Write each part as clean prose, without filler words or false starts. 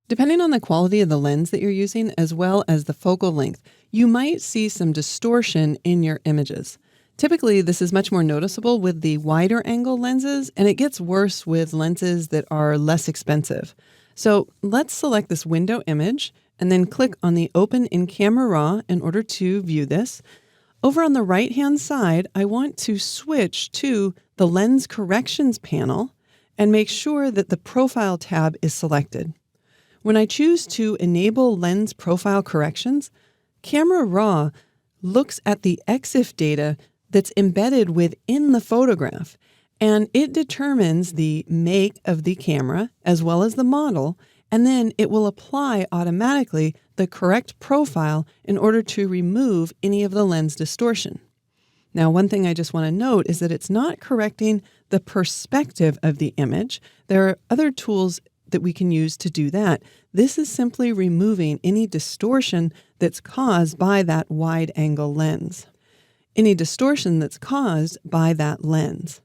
Depending on the quality of the lens that you're using, as well as the focal length, you might see some distortion in your images. Typically, this is much more noticeable with the wider angle lenses, and it gets worse with lenses that are less expensive. So let's select this window image and then click on the Open in Camera Raw in order to view this. Over on the right-hand side, I want to switch to the Lens Corrections panel and make sure that the Profile tab is selected. When I choose to enable lens profile corrections, Camera Raw looks at the EXIF data that's embedded within the photograph, and it determines the make of the camera as well as the model, and then it will apply automatically the correct profile in order to remove any of the lens distortion. Now, one thing I just want to note is that it's not correcting the perspective of the image. There are other tools that we can use to do that. This is simply removing any distortion that's caused by that wide angle lens. Any distortion that's caused by that lens.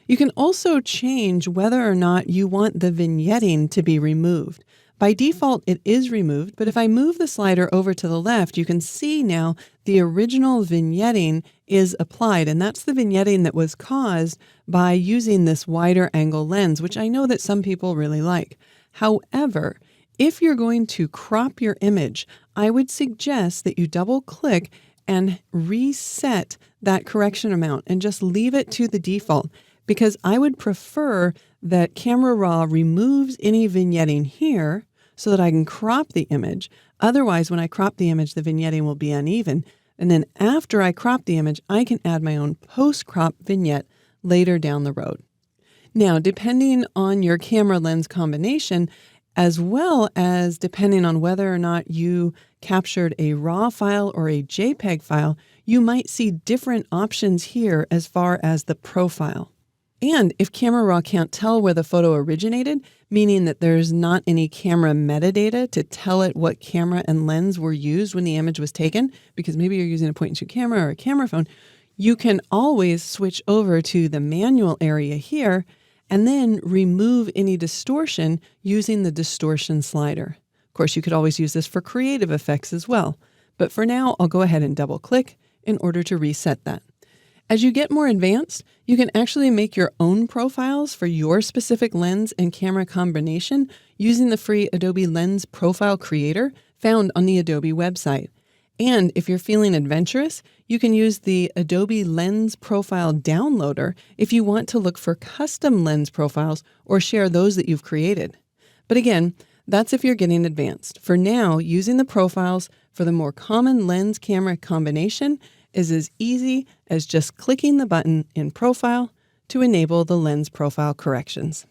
You can also change whether or not you want the vignetting to be removed. By default, it is removed, but if I move the slider over to the left, you can see now the original vignetting is applied, and that's the vignetting that was caused by using this wider angle lens, which I know that some people really like. However, if you're going to crop your image, I would suggest that you double-click and reset that correction amount and just leave it to the default, because I would prefer that Camera Raw removes any vignetting here so that I can crop the image. Otherwise, when I crop the image, the vignetting will be uneven. And then after I crop the image, I can add my own post-crop vignette later down the road. Now, depending on your camera lens combination, as well as depending on whether or not you captured a RAW file or a JPEG file, you might see different options here as far as the profile. And if Camera Raw can't tell where the photo originated, meaning that there's not any camera metadata to tell it what camera and lens were used when the image was taken, because maybe you're using a point-and-shoot camera or a camera phone, you can always switch over to the manual area here and then remove any distortion using the distortion slider. Of course, you could always use this for creative effects as well. But for now, I'll go ahead and double-click in order to reset that. As you get more advanced, you can actually make your own profiles for your specific lens and camera combination using the free Adobe Lens Profile Creator found on the Adobe website. And if you're feeling adventurous, you can use the Adobe Lens Profile Downloader if you want to look for custom lens profiles or share those that you've created. But again, that's if you're getting advanced. For now, using the profiles for the more common lens camera combination is as easy as just clicking the button in Profile to enable the lens profile corrections.